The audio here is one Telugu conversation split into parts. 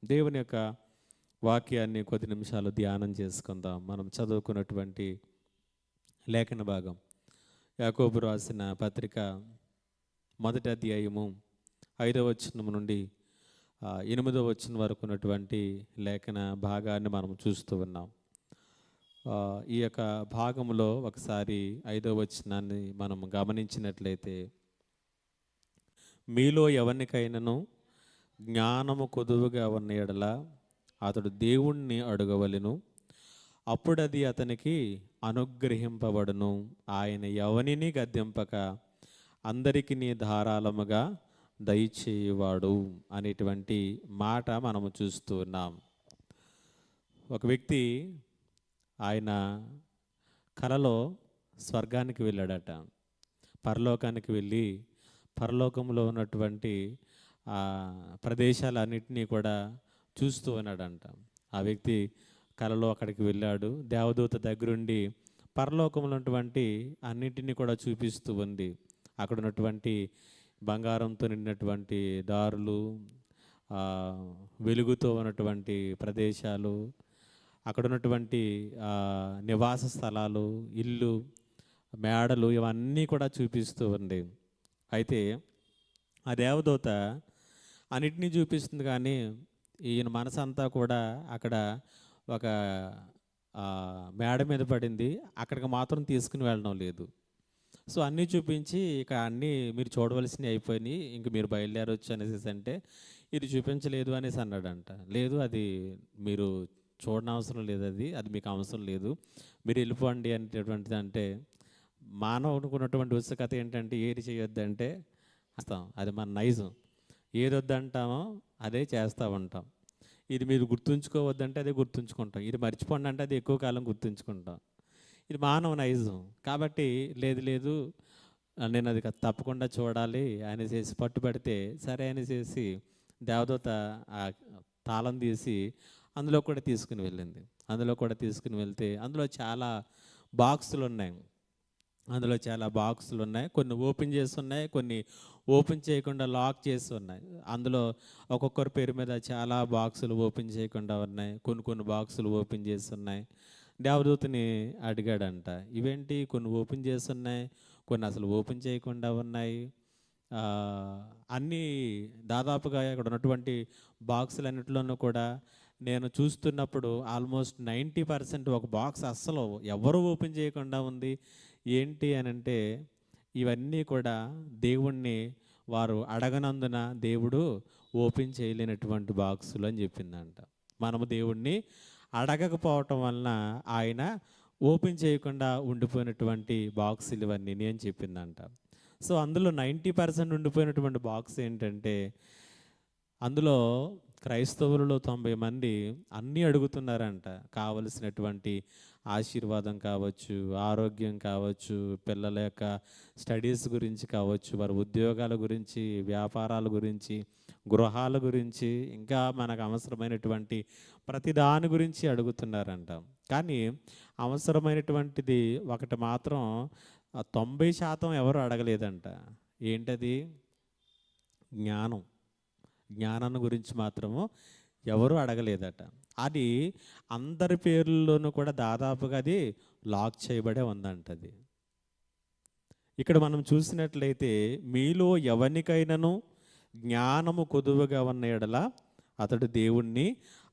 దేవుని యొక్క వాక్యాన్ని కొద్ది నిమిషాలు ధ్యానం చేసుకుందాం. మనం చదువుకున్నటువంటి లేఖన భాగం యాకోబు రాసిన పత్రిక మొదటి అధ్యాయము 5వ వచనం నుండి 8వ వచనం వరకు ఉన్నటువంటి లేఖన భాగాన్ని మనం చూస్తూ ఉన్నాం. ఈ యొక్క భాగంలో ఒకసారి 5వ వచనాన్ని మనం గమనించినట్లయితే, మీలో ఎవరికైనాను జ్ఞానము కొదువుగా ఉన్న ఎడల అతడు దేవుణ్ణి అడగవలెను, అప్పుడది అతనికి అనుగ్రహింపబడును. ఆయన ఎవనిని గద్దింపక అందరికీ ధారాళముగా దయచేయువాడు అనేటువంటి మాట మనము చూస్తూ ఉన్నాం. ఒక వ్యక్తి ఆయన కలలో స్వర్గానికి వెళ్ళాడట. పరలోకానికి వెళ్ళి పరలోకంలో ఉన్నటువంటి ప్రదేశాలన్నింటినీ కూడా చూస్తూ ఉన్నాడంట. ఆ వ్యక్తి కలలో అక్కడికి వెళ్ళాడు. దేవదూత దగ్గరుండి పరలోకంలో ఉన్నటువంటి అన్నింటినీ కూడా చూపిస్తూ ఉంది. అక్కడ ఉన్నటువంటి బంగారంతో నిండినటువంటి దారులు, వెలుగుతో ఉన్నటువంటి ప్రదేశాలు, అక్కడ ఉన్నటువంటి నివాస స్థలాలు, ఇల్లు, మేడలు, ఇవన్నీ కూడా చూపిస్తూ ఉంది. అయితే ఆ దేవదూత అన్నిటినీ చూపిస్తుంది, కానీ ఈయన మనసంతా కూడా అక్కడ ఒక మేడ మీద పడింది. అక్కడికి మాత్రం తీసుకుని వెళ్ళడం లేదు. సో అన్నీ చూపించి ఇక అన్నీ మీరు చూడవలసినవి అయిపోయినాయి, ఇంక మీరు బయలుదేరవచ్చు అనేసి అంటే, ఇది చూపించలేదు అనేసి అన్నాడంట. లేదు, అది మీరు చూడనవసరం లేదు, అది మీకు అవసరం లేదు, మీరు వెళ్ళిపోండి అనేటటువంటిది. అంటే మానవునికి ఉన్నటువంటి ఉత్సుకత ఏంటంటే, ఏది చేయొద్దంటే చేస్తాం, అది మన నైజం. ఏది వద్దంటామో అదే చేస్తూ ఉంటాం. ఇది మీరు గుర్తుంచుకోవద్దంటే అదే గుర్తుంచుకుంటాం. ఇది మర్చిపోండి అంటే అది ఎక్కువ కాలం గుర్తుంచుకుంటాం. ఇది మానవ నైజం. కాబట్టి లేదు లేదు, నేను అది తప్పకుండా చూడాలి అనేసి పట్టుబడితే సరే అనేసి దేవదూత ఆ తాళం తీసి అందులో కూడా తీసుకుని వెళ్ళింది. అందులో కూడా తీసుకుని వెళ్తే అందులో చాలా బాక్సులు ఉన్నాయి. కొన్ని ఓపెన్ చేసి ఉన్నాయి, కొన్ని ఓపెన్ చేయకుండా లాక్ చేసి ఉన్నాయి. అందులో ఒక్కొక్కరి పేరు మీద చాలా బాక్సులు ఓపెన్ చేయకుండా ఉన్నాయి, కొన్ని బాక్సులు ఓపెన్ చేసి ఉన్నాయి. దేవదూతని అడిగాడంట, ఇవేంటి కొన్ని ఓపెన్ చేసి ఉన్నాయి, కొన్ని అసలు ఓపెన్ చేయకుండా ఉన్నాయి, అన్నీ దాదాపుగా ఇక్కడ ఉన్నటువంటి బాక్సులన్నింటిలోనూ కూడా నేను చూస్తున్నప్పుడు ఆల్మోస్ట్ 90% ఒక బాక్స్ అస్సలు ఎవరు ఓపెన్ చేయకుండా ఉంది. ఏంటి అని అంటే, ఇవన్నీ కూడా దేవుణ్ణి వారు అడగనందున దేవుడు ఓపెన్ చేయలేనటువంటి బాక్సులు అని చెప్పిందంట. మనము దేవుణ్ణి అడగకపోవటం వలన ఆయన ఓపెన్ చేయకుండా ఉండిపోయినటువంటి బాక్సులు ఇవన్నీ అని చెప్పిందంట. సో అందులో 90% ఉండిపోయినటువంటి బాక్స్ ఏంటంటే, అందులో క్రైస్తవులలో 90 మంది అన్నీ అడుగుతున్నారంట. కావలసినటువంటి ఆశీర్వాదం కావచ్చు, ఆరోగ్యం కావచ్చు, పిల్లల యొక్క స్టడీస్ గురించి కావచ్చు, వారి ఉద్యోగాల గురించి, వ్యాపారాల గురించి, గృహాల గురించి, ఇంకా మనకు అవసరమైనటువంటి ప్రతి దాని గురించి అడుగుతున్నారంట. కానీ అవసరమైనటువంటిది ఒకటి మాత్రం 90% ఎవరు అడగలేదంట. ఏంటది? జ్ఞానాన్ని గురించి మాత్రము ఎవరు అడగలేదట. అది అందరి పేర్లలోనూ కూడా దాదాపుగా అది లాక్ చేయబడే ఉందంటది. ఇక్కడ మనం చూసినట్లయితే, మీలో ఎవరికైనాను జ్ఞానము కొదువుగా ఉన్న ఎడల అతడు దేవుణ్ణి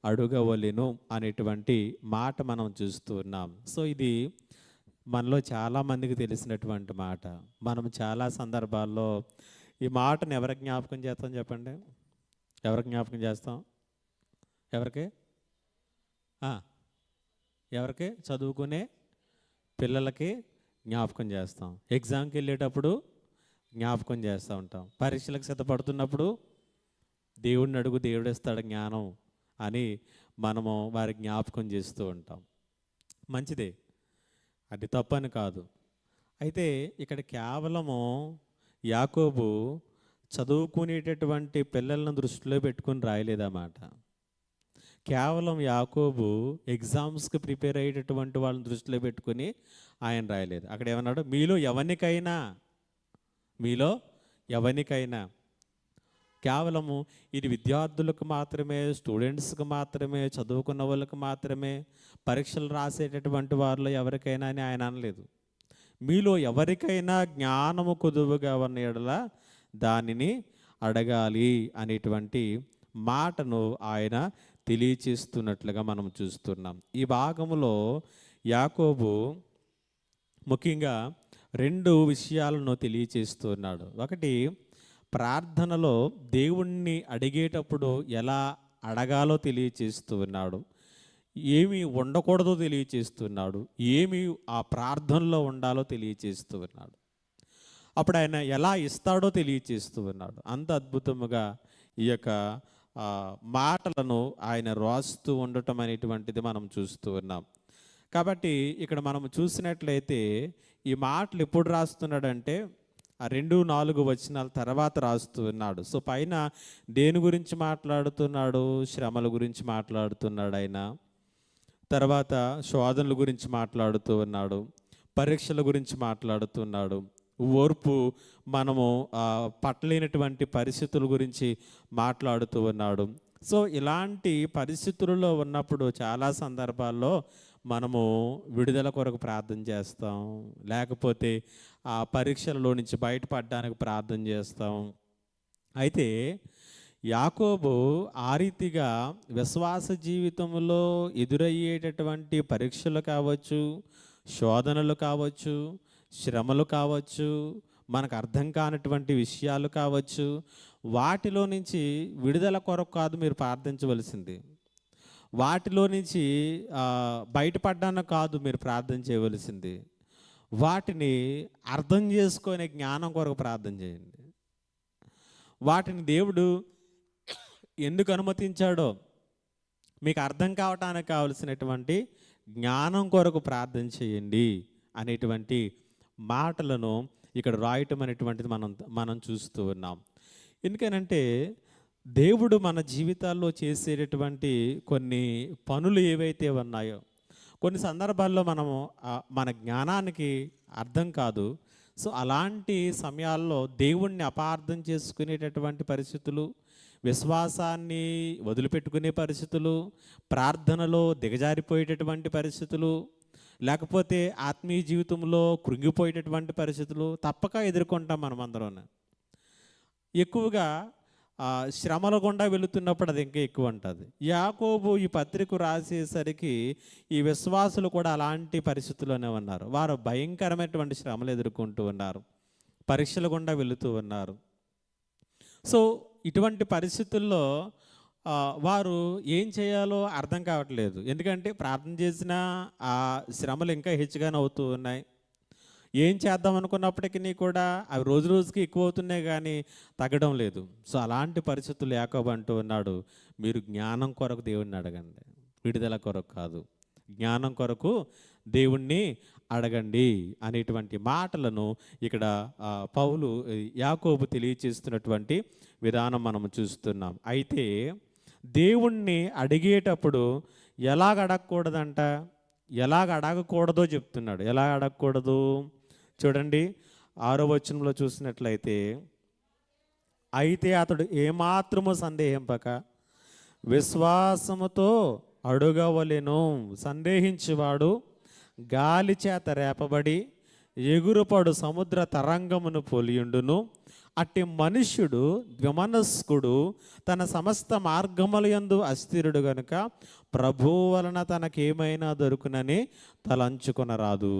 అడగవలెను అనేటువంటి మాట మనం చూస్తూ ఉన్నాం. సో ఇది మనలో చాలామందికి తెలిసినటువంటి మాట. మనం చాలా సందర్భాల్లో ఈ మాటను ఎవరి జ్ఞాపకం చేస్తాం చెప్పండి? ఎవరికి జ్ఞాపకం చేస్తాం? ఎవరికి చదువుకునే పిల్లలకి జ్ఞాపకం చేస్తాం. ఎగ్జామ్కి వెళ్ళేటప్పుడు జ్ఞాపకం చేస్తూ ఉంటాం. పరీక్షలకు సిద్ధపడుతున్నప్పుడు దేవుడిని అడుగు, దేవుడు ఇస్తాడు జ్ఞానం అని మనము వారి జ్ఞాపకం చేస్తూ ఉంటాం. మంచిదే, అది తప్పని కాదు. అయితే ఇక్కడ కేవలము యాకోబు చదువుకునేటటువంటి పిల్లలను దృష్టిలో పెట్టుకుని రాయలేదన్నమాట. కేవలం యాకోబు ఎగ్జామ్స్కి ప్రిపేర్ అయ్యేటటువంటి వాళ్ళని దృష్టిలో పెట్టుకుని ఆయన రాయలేదు. అక్కడ ఏమన్నాడు? మీలో ఎవరికైనా కేవలము ఇది విద్యార్థులకు మాత్రమే, స్టూడెంట్స్కి మాత్రమే, చదువుకున్న వాళ్ళకి మాత్రమే, పరీక్షలు రాసేటటువంటి వారిలో ఎవరికైనా అని ఆయన అనలేదు. మీలో ఎవరికైనా జ్ఞానము కొదువుగా ఉన్న యెడల దానిని అడగాలి అనేటువంటి మాటను ఆయన తెలియచేస్తున్నట్లుగా మనం చూస్తున్నాం. ఈ భాగంలో యాకోబు ముఖ్యంగా 2 విషయాలను తెలియచేస్తున్నాడు. ఒకటి, ప్రార్థనలో దేవుణ్ణి అడిగేటప్పుడు ఎలా అడగాలో తెలియచేస్తూ ఉన్నాడు. ఏమి ఉండకూడదో తెలియచేస్తున్నాడు. ఏమి ఆ ప్రార్థనలో ఉండాలో తెలియచేస్తూ ఉన్నాడు. అప్పుడు ఆయన ఎలా ఇస్తాడో తెలియచేస్తూ ఉన్నాడు. అంత అద్భుతముగా ఈ యొక్క మాటలను ఆయన రాస్తూ ఉండటం అనేటువంటిది మనం చూస్తూ ఉన్నాం. కాబట్టి ఇక్కడ మనం చూసినట్లయితే ఈ మాటలు ఎప్పుడు రాస్తున్నాడంటే ఆ 2-4 వచనాల తర్వాత రాస్తూ ఉన్నాడు. సో పైన దేని గురించి మాట్లాడుతున్నాడు? శ్రమల గురించి మాట్లాడుతున్నాడు ఆయన. తర్వాత శోధనల గురించి మాట్లాడుతూ ఉన్నాడు. పరీక్షల గురించి మాట్లాడుతున్నాడు. ఓర్పు మనము పట్టలేనటువంటి పరిస్థితుల గురించి మాట్లాడుతూ ఉన్నాడు. సో ఇలాంటి పరిస్థితులలో ఉన్నప్పుడు చాలా సందర్భాల్లో మనము విడుదల కొరకు ప్రార్థన చేస్తాం, లేకపోతే ఆ పరీక్షలలో నుంచి బయటపడడానికి ప్రార్థన చేస్తాం. అయితే యాకోబు ఆ రీతిగా విశ్వాస జీవితంలో ఎదురయ్యేటటువంటి పరీక్షలు కావచ్చు, శోధనలు కావచ్చు, శ్రమలు కావచ్చు, మనకు అర్థం కానటువంటి విషయాలు కావచ్చు, వాటిలో నుంచి విడుదల కొరకు కాదు మీరు ప్రార్థించవలసింది. వాటిలో నుంచి బయటపడ్డానికి కాదు మీరు ప్రార్థన చేయవలసింది. వాటిని అర్థం చేసుకునే జ్ఞానం కొరకు ప్రార్థన చేయండి. వాటిని దేవుడు ఎందుకు అనుమతించాడో మీకు అర్థం కావటానికి కావలసినటువంటి జ్ఞానం కొరకు ప్రార్థన చేయండి అనేటువంటి మాటలను ఇక్కడ రాయటం అనేటువంటిది మనం చూస్తూ ఉన్నాం. ఎందుకనంటే దేవుడు మన జీవితాల్లో చేసేటటువంటి కొన్ని పనులు ఏవైతే ఉన్నాయో కొన్ని సందర్భాల్లో మనము మన జ్ఞానానికి అర్థం కాదు. సో అలాంటి సమయాల్లో దేవుణ్ణి అపార్థం చేసుకునేటటువంటి పరిస్థితులు, విశ్వాసాన్ని వదిలిపెట్టుకునే పరిస్థితులు, ప్రార్థనలో దిగజారిపోయేటటువంటి పరిస్థితులు, లేకపోతే ఆత్మీయ జీవితంలో కృంగిపోయేటటువంటి పరిస్థితులు తప్పక ఎదుర్కొంటాం మనమందరం. ఎక్కువగా శ్రమల గుండా వెళుతున్నప్పుడు అది ఇంకా ఎక్కువ ఉంటుంది. యాకోబు ఈ పత్రిక రాసేసరికి ఈ విశ్వాసులు కూడా అలాంటి పరిస్థితుల్లోనే ఉన్నారు. వారు భయంకరమైనటువంటి శ్రమలు ఎదుర్కొంటూ ఉన్నారు, పరీక్షల గుండా వెళుతూ ఉన్నారు. సో ఇటువంటి పరిస్థితుల్లో వారు ఏం చేయాలో అర్థం కావట్లేదు. ఎందుకంటే ప్రార్థన చేసినా ఆ శ్రమలు ఇంకా హెచ్చుగానే అవుతూ ఉన్నాయి. ఏం చేద్దాం అనుకున్నప్పటికీ కూడా అవి రోజు రోజుకి ఎక్కువ అవుతున్నాయి కానీ తగ్గడం లేదు. సో అలాంటి పరిస్థితులు యాకోబు అంటూ ఉన్నాడు, మీరు జ్ఞానం కొరకు దేవుణ్ణి అడగండి, విడుదల కొరకు కాదు, జ్ఞానం కొరకు దేవుణ్ణి అడగండి అనేటువంటి మాటలను ఇక్కడ పౌలు యాకోబు తెలియచేస్తున్నటువంటి విధానం మనం చూస్తున్నాం. అయితే దేవుణ్ణి అడిగేటప్పుడు ఎలాగ అడగకూడదంట, ఎలాగ అడగకూడదో చెప్తున్నాడు. ఎలా అడగకూడదు చూడండి, 6వ వచనంలో చూసినట్లయితే, అయితే అతడు ఏమాత్రము సందేహింపక విశ్వాసముతో అడుగవలెను. సందేహించేవాడు గాలి చేత రేపబడి ఎగురుపడు సముద్ర తరంగమును పోలియుండును. అట్టి మనుష్యుడు ద్విమనస్కుడు, తన సమస్త మార్గములయందు అస్థిరుడు గనుక ప్రభువు వలన తనకేమైనా దొరుకునని తలంచుకొనరాదు.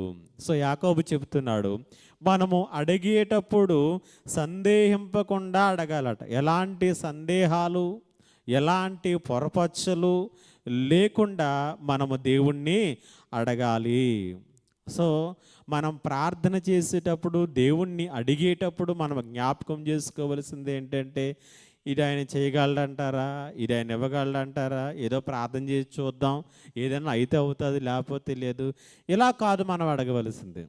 సో యాకోబు చెబుతున్నాడు, మనము అడిగేటప్పుడు సందేహింపకుండా అడగాలట. ఎలాంటి సందేహాలు, ఎలాంటి పొరపచ్చలు లేకుండా మనము దేవుణ్ణి అడగాలి. సో మనం ప్రార్థన చేసేటప్పుడు, దేవుణ్ణి అడిగేటప్పుడు మనం జ్ఞాపకం చేసుకోవలసింది ఏంటంటే, ఇది ఆయన చేయగలడంటారా, ఇది ఆయన ఇవ్వగలడంటారా, ఏదో ప్రార్థన చేసి చూద్దాం, ఏదైనా అయితే అవుతుంది లేకపోతే లేదు, ఇలా కాదు మనం అడగవలసింది.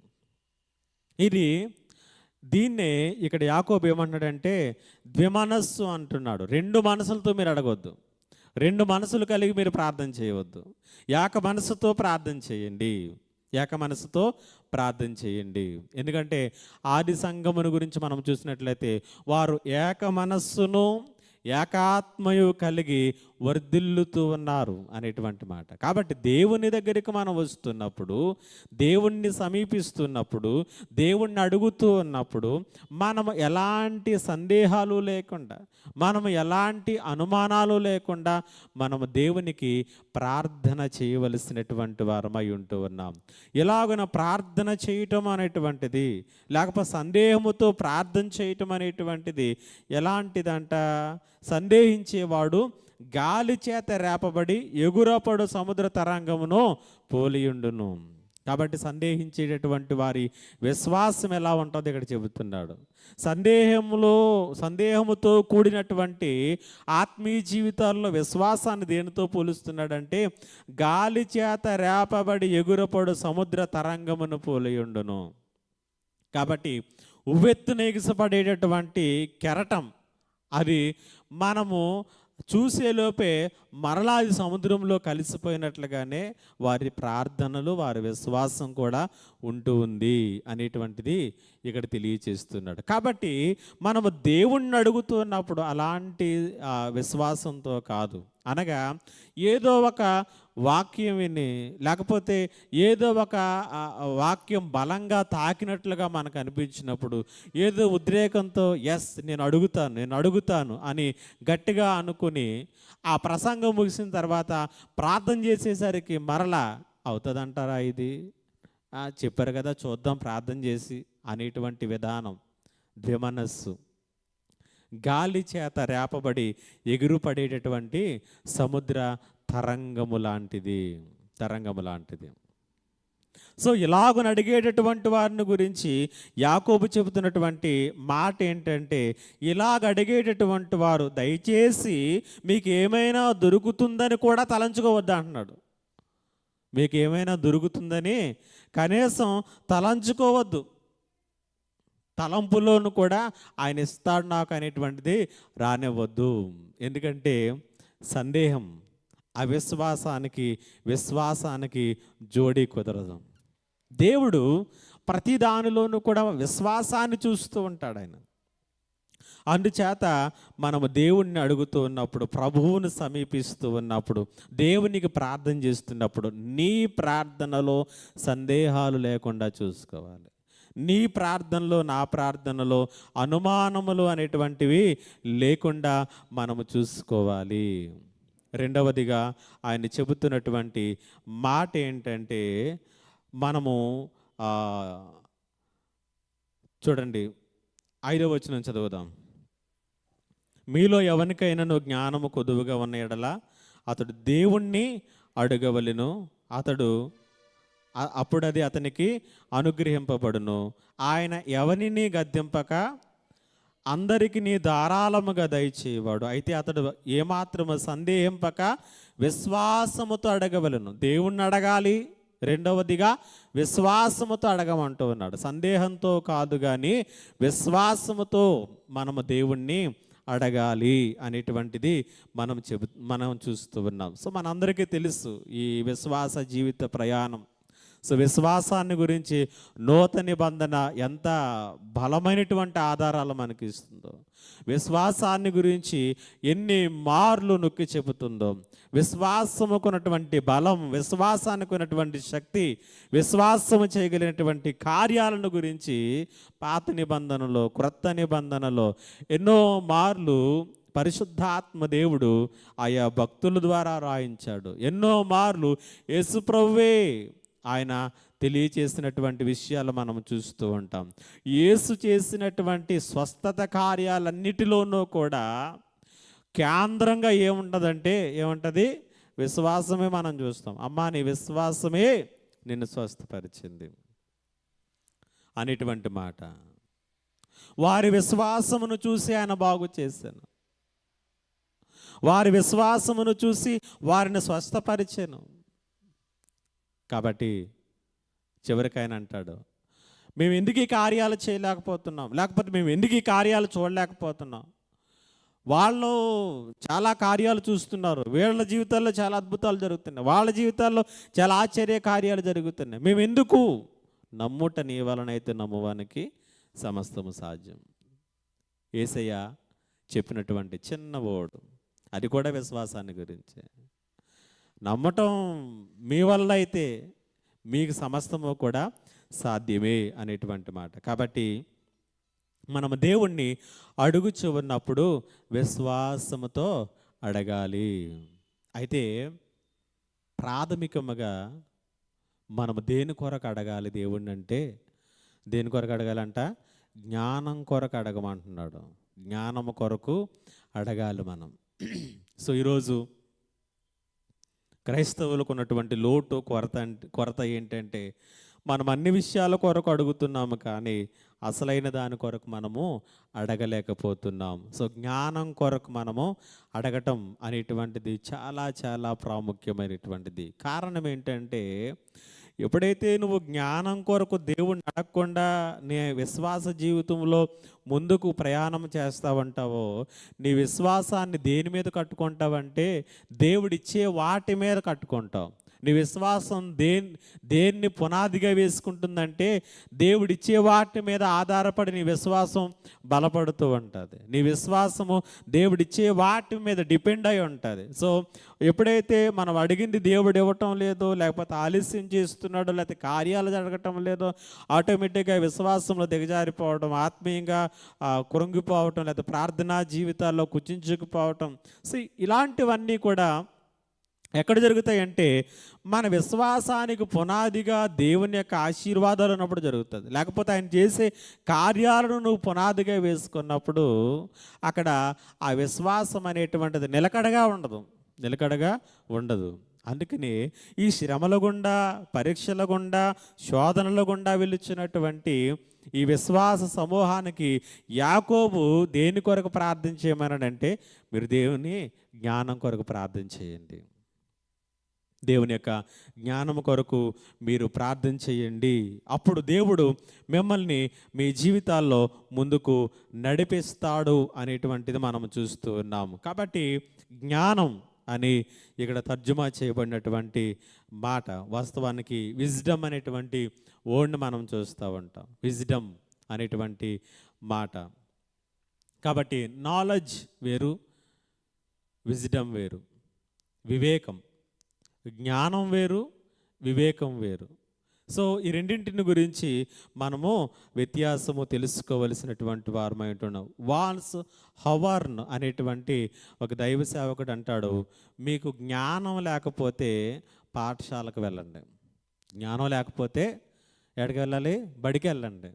దీన్నే ఇక్కడ యాకోబు ఏమంటున్నాడంటే ద్విమనస్సు అంటున్నాడు. 2 మనసులతో మీరు అడగొద్దు, 2 మనసులు కలిగి మీరు ప్రార్థన చేయవద్దు. ఏక మనసుతో ప్రార్థన చేయండి, ఏక మనసుతో ప్రార్థన చేయండి. ఎందుకంటే ఆది సంఘమును గురించి మనం చూసినట్లయితే వారు ఏక మనస్సును ఏకాత్మయు కలిగి వర్ధిల్లుతూ ఉన్నారు అనేటువంటి మాట. కాబట్టి దేవుని దగ్గరికి మనం వస్తున్నప్పుడు, దేవుణ్ణి సమీపిస్తున్నప్పుడు, దేవుణ్ణి అడుగుతూ ఉన్నప్పుడు మనము ఎలాంటి సందేహాలు లేకుండా, మనము ఎలాంటి అనుమానాలు లేకుండా మనము దేవునికి ప్రార్థన చేయవలసినటువంటి వారమై ఉంటూ ఉన్నాం. ఇలాగున ప్రార్థన చేయటం అనేటువంటిది, లేకపోతే సందేహముతో ప్రార్థన చేయటం అనేటువంటిది ఎలాంటిదంట? సందేహించేవాడు గాలి చేత రేపబడి ఎగురపడు సముద్ర తరంగమును పోలియుండును. కాబట్టి సందేహించేటటువంటి వారి విశ్వాసం ఎలా ఉంటుందో ఇక్కడ చెబుతున్నాడు. సందేహముతో కూడినటువంటి ఆత్మీయ జీవితాల్లో విశ్వాసాన్ని దేనితో పోలుస్తున్నాడంటే, గాలి చేత రేపబడి ఎగురపడు సముద్ర తరంగమును పోలియుండును. కాబట్టి ఉవ్వెత్తున ఎగిసపడేటటువంటి కెరటం అది మనము చూసేలోపే మరలా అది సముద్రంలో కలిసిపోయినట్లుగానే వారి ప్రార్థనలు, వారి విశ్వాసం కూడా ఉంటూ ఉంది అనేటువంటిది ఇక్కడ తెలియచేస్తున్నాడు. కాబట్టి మనము దేవుణ్ణి అడుగుతున్నప్పుడు అలాంటి విశ్వాసంతో కాదు, అనగా ఏదో ఒక వాక్యం విని, లేకపోతే ఏదో ఒక వాక్యం బలంగా తాకినట్లుగా మనకు అనిపించినప్పుడు, ఏదో ఉద్రేకంతో నేను అడుగుతాను అని గట్టిగా అనుకుని ఆ ప్రసంగం ముగిసిన తర్వాత ప్రార్థన చేసేసరికి మరలా అవుతుందంటారా? ఇది చెప్పారు కదా, చూద్దాం ప్రార్థన చేసి అనేటువంటి విధానం ద్విమనస్సు, గాలి చేత రేపబడి ఎగురుపడేటటువంటి సముద్ర తరంగము లాంటిది. సో ఇలాగ అడిగేటటువంటి వారిని గురించి యాకోబు చెబుతున్నటువంటి మాట ఏంటంటే, ఇలాగ అడిగేటటువంటి వారు దయచేసి మీకు ఏమైనా దొరుకుతుందని కూడా తలంచుకోవద్దు అంటున్నాడు. మీకు ఏమైనా దొరుకుతుందని కనీసం తలంచుకోవద్దు. తలంపులోను కూడా ఆయన ఇస్తాడు నాకు అనేటువంటిది రానివ్వద్దు. ఎందుకంటే సందేహం విశ్వాసానికి జోడీ కుదరదు. దేవుడు ప్రతి దానిలోనూ కూడా విశ్వాసాన్ని చూస్తూ ఉంటాడు ఆయన. అందుచేత మనము దేవుణ్ణి అడుగుతూ ఉన్నప్పుడు, ప్రభువును సమీపిస్తూ ఉన్నప్పుడు, దేవునికి ప్రార్థన చేస్తున్నప్పుడు నీ ప్రార్థనలో సందేహాలు లేకుండా చూసుకోవాలి. నీ ప్రార్థనలో, నా ప్రార్థనలో అనుమానములు అనేటువంటివి లేకుండా మనము చూసుకోవాలి. రెండవదిగా ఆయన చెబుతున్నటువంటి మాట ఏంటంటే, మనము చూడండి 5వ వచనం చదువుదాం. మీలో ఎవరికైనాను జ్ఞానము కొదువుగా ఉన్న ఎడల అతడు దేవుణ్ణి అడగవలెను, అప్పుడు అది అతనికి అనుగ్రహింపబడును. ఆయన ఎవరిని గద్దింపక అందరికి నీ ధారాళముగా దయచేవాడు. అయితే అతడు ఏమాత్రము సందేహింపక విశ్వాసముతో అడగవలను. దేవుణ్ణి అడగాలి. రెండవదిగా విశ్వాసముతో అడగమంటూ ఉన్నాడు. సందేహంతో కాదు, కానీ విశ్వాసముతో మనము దేవుణ్ణి అడగాలి అనేటువంటిది మనం చూస్తూ ఉన్నాం. సో మనందరికీ తెలుసు ఈ విశ్వాస జీవిత ప్రయాణం. సో విశ్వాసాన్ని గురించి నూతన నిబంధన ఎంత బలమైనటువంటి ఆధారాలు మనకి ఇస్తుందో, విశ్వాసాన్ని గురించి ఎన్ని మార్లు నొక్కి చెబుతుందో, విశ్వాసముకున్నటువంటి బలం, విశ్వాసానికి ఉన్నటువంటి శక్తి, విశ్వాసము చేయగలిగినటువంటి కార్యాలను గురించి పాత నిబంధనలో, క్రొత్త నిబంధనలో ఎన్నో మార్లు పరిశుద్ధాత్మ దేవుడు ఆయా భక్తుల ద్వారా రాయించాడు. ఎన్నో మార్లు యేసుప్రభువే ఆయన తెలియచేసినటువంటి విషయాలు మనం చూస్తూ ఉంటాం. యేసు చేసినటువంటి స్వస్థత కార్యాలన్నిటిలోనూ కూడా కేంద్రంగా ఏముంటుంది? విశ్వాసమే మనం చూస్తాం. అమ్మా నీ విశ్వాసమే నిన్ను స్వస్థపరిచింది అనేటువంటి మాట. వారి విశ్వాసమును చూసి ఆయన బాగు చేశాను, వారి విశ్వాసమును చూసి వారిని స్వస్థపరిచాను. కాబట్టి చివరికైనా అంటాడు, మేము ఎందుకు ఈ కార్యాలు చేయలేకపోతున్నాం, లేకపోతే మేము ఎందుకు ఈ కార్యాలు చూడలేకపోతున్నాం? వాళ్ళు చాలా కార్యాలు చూస్తున్నారు, వీళ్ళ జీవితాల్లో చాలా అద్భుతాలు జరుగుతున్నాయి, వాళ్ళ జీవితాల్లో చాలా ఆశ్చర్య కార్యాలు జరుగుతున్నాయి. మేము ఎందుకు? నమ్ముట నీ వలనైతే నమ్మువానికి సమస్తము సాధ్యం. యేసయ్య చెప్పినటువంటి చిన్న వర్డ్, అది కూడా విశ్వాసాన్ని గురించి. నమ్మటం మీ వల్ల అయితే మీకు సమస్తము కూడా సాధ్యమే అనేటువంటి మాట. కాబట్టి మనము దేవుణ్ణి అడుగుచూ ఉన్నప్పుడు విశ్వాసముతో అడగాలి. అయితే ప్రాథమికముగా మనము దేని కొరకు అడగాలి దేవుణ్ణి అంటే, దేని కొరకు అడగాలంట? జ్ఞానం కొరకు అడగమంటున్నాడు. జ్ఞానము కొరకు అడగాలి మనం. సో ఈరోజు క్రైస్తవులకు ఉన్నటువంటి లోటు కొరత ఏంటంటే, మనం అన్ని విషయాల కొరకు అడుగుతున్నాము కానీ అసలైన దాని కొరకు మనము అడగలేకపోతున్నాం. సో జ్ఞానం కొరకు మనము అడగటం అనేటువంటిది చాలా చాలా ప్రాముఖ్యమైనటువంటిది. కారణం ఏంటంటే, ఎప్పుడైతే నువ్వు జ్ఞానం కొరకు దేవుణ్ణి అడగకుండా నీ విశ్వాస జీవితంలో ముందుకు ప్రయాణం చేస్తావంటావో, నీ విశ్వాసాన్ని దేని మీద కట్టుకుంటావంటే దేవుడిచ్చే వాటి మీద కట్టుకుంటావు. నీ విశ్వాసం దేన్ని పునాదిగా వేసుకుంటుందంటే దేవుడిచ్చే వాటి మీద ఆధారపడి నీ విశ్వాసం బలపడుతూ ఉంటుంది. నీ విశ్వాసము దేవుడిచ్చే వాటి మీద డిపెండ్ అయి ఉంటుంది. సో ఎప్పుడైతే మనం అడిగింది దేవుడు ఇవ్వటం లేదో, లేకపోతే ఆలస్యం చేస్తున్నాడో, లేకపోతే కార్యాలు జరగటం లేదో, ఆటోమేటిక్గా విశ్వాసంలో దిగజారిపోవడం, ఆత్మీయంగా కృంగిపోవటం, లేకపోతే ప్రార్థనా జీవితాల్లో కుచించుకుపోవటం, సో ఇలాంటివన్నీ కూడా ఎక్కడ జరుగుతాయంటే మన విశ్వాసానికి పునాదిగా దేవుని యొక్క ఆశీర్వాదాలు ఉన్నప్పుడు జరుగుతుంది. లేకపోతే ఆయన చేసే కార్యాలను నువ్వు పునాదిగా వేసుకున్నప్పుడు అక్కడ ఆ విశ్వాసం అనేటువంటిది నిలకడగా ఉండదు. అందుకని ఈ శ్రమల గుండా, పరీక్షల గుండా, శోధనల గుండా వెలుచున్నటువంటి ఈ విశ్వాస సమూహానికి యాకోబు దేని కొరకు ప్రార్థన చేయమన్నాడంటే, మీరు దేవుని జ్ఞానం కొరకు ప్రార్థన చేయండి. దేవుని యొక్క జ్ఞానము కొరకు మీరు ప్రార్థన చేయండి. అప్పుడు దేవుడు మిమ్మల్ని మీ జీవితాల్లో ముందుకు నడిపిస్తాడు అనేటువంటిది మనం చూస్తూ ఉన్నాము. కాబట్టి జ్ఞానం అని ఇక్కడ తర్జుమా చేయబడినటువంటి మాట వాస్తవానికి విజ్డమ్ అనేటువంటి వర్డ్ని మనం చూస్తూ ఉంటాం. విజ్డమ్ అనేటువంటి మాట. కాబట్టి నాలెడ్జ్ వేరు, విజ్డమ్ వేరు. వివేకం, జ్ఞానం వేరు, వివేకం వేరు. సో ఈ రెండింటిని గురించి మనము వ్యత్యాసము తెలుసుకోవలసినటువంటి వారమై ఉంటున్నాం. వాల్స్ హవర్న్ అనేటువంటి ఒక దైవ సేవకుడు అంటాడు, మీకు జ్ఞానం లేకపోతే పాఠశాలకు వెళ్ళండి, జ్ఞానం లేకపోతే ఎక్కడికి వెళ్ళాలి? బడికి వెళ్ళండి.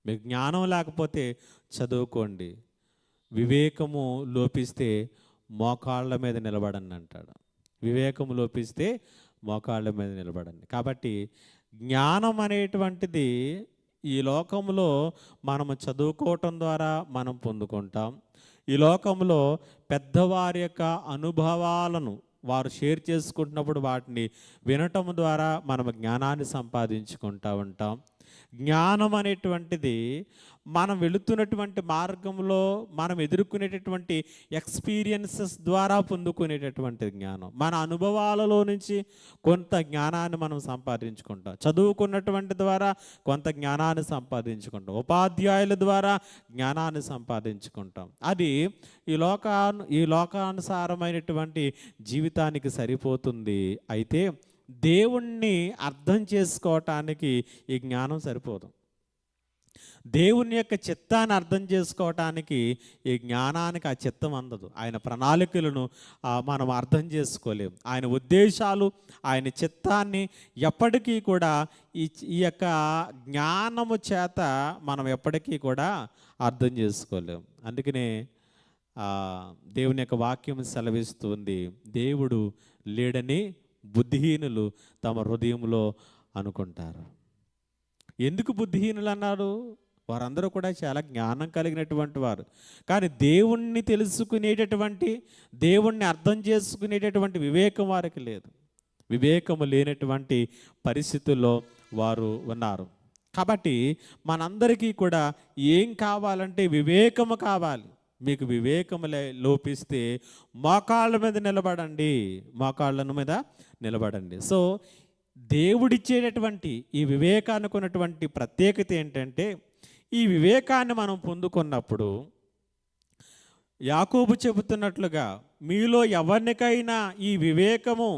మీకు జ్ఞానం లేకపోతే చదువుకోండి, వివేకము లోపిస్తే మోకాళ్ళ మీద నిలబడండి అంటాడు. వివేకము లోపిస్తే మోకాళ్ళ మీద నిలబడండి. కాబట్టి జ్ఞానం అనేటువంటిది ఈ లోకంలో మనము చదువుకోవటం ద్వారా మనం పొందుకుంటాం. ఈ లోకంలో పెద్దవారి యొక్క అనుభవాలను వారు షేర్ చేసుకుంటున్నప్పుడు వాటిని వినటం ద్వారా మనం జ్ఞానాన్ని సంపాదించుకుంటూ ఉంటాం. జ్ఞానం అనేటువంటిది మనం వెళుతున్నటువంటి మార్గంలో మనం ఎదుర్కొనేటటువంటి ఎక్స్పీరియన్సెస్ ద్వారా పొందుకునేటటువంటి జ్ఞానం. మన అనుభవాలలో నుంచి కొంత జ్ఞానాన్ని మనం సంపాదించుకుంటాం. చదువుకున్నటువంటి ద్వారా కొంత జ్ఞానాన్ని సంపాదించుకుంటాం. ఉపాధ్యాయుల ద్వారా జ్ఞానాన్ని సంపాదించుకుంటాం. అది ఈ లోకానుసారమైనటువంటి జీవితానికి సరిపోతుంది. అయితే దేవుణ్ణి అర్థం చేసుకోవటానికి ఈ జ్ఞానం సరిపోదు. దేవుని యొక్క చిత్తాన్ని అర్థం చేసుకోవటానికి ఈ జ్ఞానానికి ఆ చిత్తం అందదు. ఆయన ప్రణాళికలను మనం అర్థం చేసుకోలేం. ఆయన ఉద్దేశాలు, ఆయన చిత్తాన్ని ఎప్పటికీ కూడా ఈ యొక్క జ్ఞానము చేత మనం ఎప్పటికీ కూడా అర్థం చేసుకోలేం. అందుకనే దేవుని యొక్క వాక్యం సెలవిస్తుంది, దేవుడు లేడని బుద్ధిహీనులు తమ హృదయంలో అనుకుంటారు. ఎందుకు బుద్ధిహీనులు అన్నారు? వారందరూ కూడా చాలా జ్ఞానం కలిగినటువంటి వారు, కానీ దేవుణ్ణి తెలుసుకునేటటువంటి, దేవుణ్ణి అర్థం చేసుకునేటటువంటి వివేకం వారికి లేదు. వివేకము లేనటువంటి పరిస్థితుల్లో వారు ఉన్నారు. కాబట్టి మనందరికీ కూడా ఏం కావాలంటే వివేకము కావాలి. మీకు వివేకము లోపిస్తే మోకాళ్ళ మీద నిలబడండి, మోకాళ్ళ మీద నిలబడండి. సో దేవుడిచ్చేటటువంటి ఈ వివేకానికి ఉన్నటువంటి ప్రత్యేకత ఏంటంటే, ఈ వివేకాన్ని మనం పొందుకున్నప్పుడు యాకోబు చెబుతున్నట్లుగా మీలో ఎవరికైనా ఈ వివేకము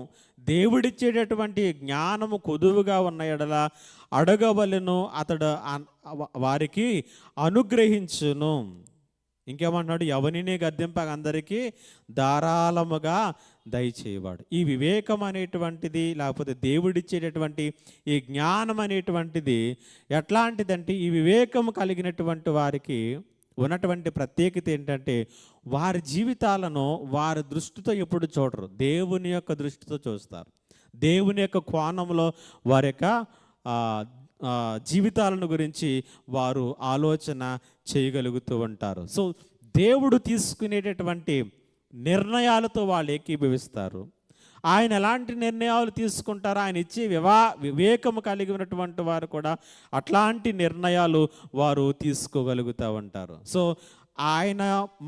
దేవుడిచ్చేటటువంటి జ్ఞానము కొదువుగా ఉన్న ఎడల అడగవలెను, అతడు వారికి అనుగ్రహించును. ఇంకేమన్నాడు? ఎవరిని గద్దెంపక అందరికీ ధారాళముగా దయచేయవాడు. ఈ వివేకం అనేటువంటిది, లేకపోతే దేవుడిచ్చేటటువంటి ఈ జ్ఞానం అనేటువంటిది ఎట్లాంటిదంటే, ఈ వివేకము కలిగినటువంటి వారికి ఉన్నటువంటి ప్రత్యేకత ఏంటంటే, వారి జీవితాలను వారి దృష్టితో ఎప్పుడు చూడరు, దేవుని యొక్క దృష్టితో చూస్తారు. దేవుని యొక్క కోణంలో వారి యొక్క జీవితాలను గురించి వారు ఆలోచన చేయగలుగుతూ ఉంటారు. సో దేవుడు తీసుకునేటటువంటి నిర్ణయాలతో వాళ్ళు ఏకీభవిస్తారు. ఆయన ఎలాంటి నిర్ణయాలు తీసుకుంటారో, ఆయన ఇచ్చే వివేకము కలిగి ఉన్నటువంటి వారు కూడా అట్లాంటి నిర్ణయాలు వారు తీసుకోగలుగుతూ ఉంటారు. సో ఆయన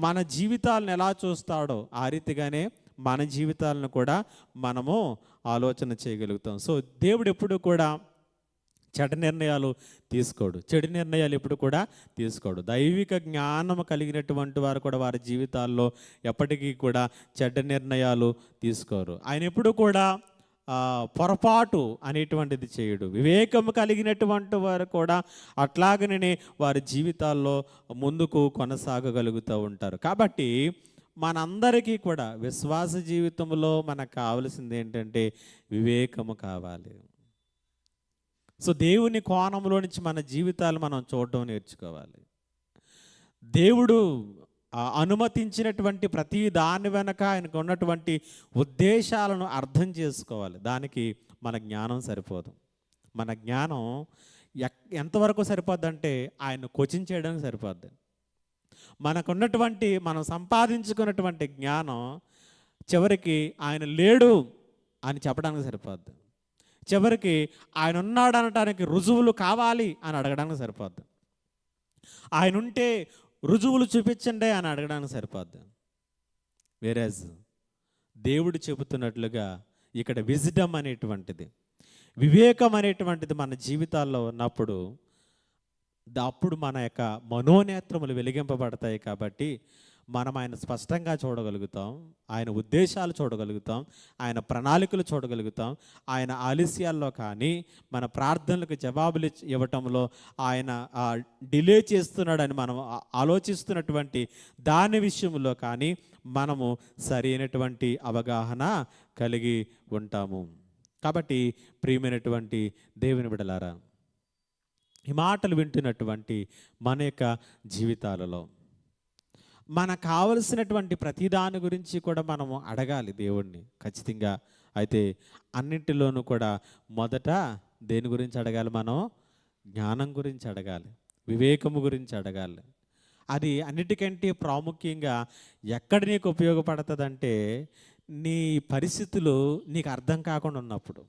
మన జీవితాలను ఎలా చూస్తాడో ఆ రీతిగానే మన జీవితాలను కూడా మనము ఆలోచన చేయగలుగుతాం. సో దేవుడు ఎప్పుడు కూడా చెడు నిర్ణయాలు తీసుకోడు, చెడు నిర్ణయాలు ఎప్పుడు కూడా తీసుకోడు. దైవిక జ్ఞానం కలిగినటువంటి వారు కూడా వారి జీవితాల్లో ఎప్పటికీ కూడా చెడ్డ నిర్ణయాలు తీసుకోరు. ఆయన ఎప్పుడు కూడా పొరపాటు అనేటువంటిది చేయడు. వివేకము కలిగినటువంటి వారు కూడా అట్లాగనే వారి జీవితాల్లో ముందుకు కొనసాగగలుగుతూ ఉంటారు. కాబట్టి మనందరికీ కూడా విశ్వాస జీవితంలో మనకు కావలసింది ఏంటంటే వివేకము కావాలి. సో దేవుని కోణంలో నుంచి మన జీవితాలు మనం చూడడం నేర్చుకోవాలి. దేవుడు అనుమతించినటువంటి ప్రతి దాని వెనక ఆయనకు ఉన్నటువంటి ఉద్దేశాలను అర్థం చేసుకోవాలి. దానికి మన జ్ఞానం సరిపోదు. మన జ్ఞానం ఎంతవరకు సరిపోద్ది అంటే ఆయన కోచింగ్ చేయడానికి సరిపోద్ది. మనకున్నటువంటి మనం సంపాదించుకున్నటువంటి జ్ఞానం చివరికి ఆయన లేడు అని చెప్పడానికి సరిపోద్ది. చివరికి ఆయన ఉన్నాడు అనడానికి రుజువులు కావాలి అని అడగడానికి సరిపోద్ది. ఆయన ఉంటే రుజువులు చూపించండి అని అడగడానికి సరిపోద్ది. వేరేజ్ దేవుడు చెబుతున్నట్లుగా ఇక్కడ విజ్డమ్ అనేటువంటిది, వివేకం అనేటువంటిది మన జీవితాల్లో ఉన్నప్పుడు అప్పుడు మన యొక్క మనోనేత్రములు వెలిగింపబడతాయి. కాబట్టి మనం ఆయన స్పష్టంగా చూడగలుగుతాం, ఆయన ఉద్దేశాలు చూడగలుగుతాం, ఆయన ప్రణాళికలు చూడగలుగుతాం. ఆయన ఆలస్యాల్లో కానీ మన ప్రార్థనలకు జవాబులు ఇవ్వటంలో ఆయన డిలే చేస్తున్నాడని మనం ఆలోచిస్తున్నటువంటి దాని విషయంలో కానీ మనము సరైనటువంటి అవగాహన కలిగి ఉంటాము. కాబట్టి ప్రియమైనటువంటి దేవుని బిడ్డలారా, ఈ మాటలు వింటున్నటువంటి మన యొక్క జీవితాలలో మనకు కావలసినటువంటి ప్రతిదాని గురించి కూడా మనము అడగాలి దేవుణ్ణి ఖచ్చితంగా. అయితే అన్నింటిలోనూ కూడా మొదట దేని గురించి అడగాలి? మనం జ్ఞానం గురించి అడగాలి, వివేకము గురించి అడగాలి. అది అన్నిటికంటే ప్రాముఖ్యంగా ఎక్కడ నీకు ఉపయోగపడుతుందంటే, నీ పరిస్థితులు నీకు అర్థం కాకుండా ఉన్నప్పుడు,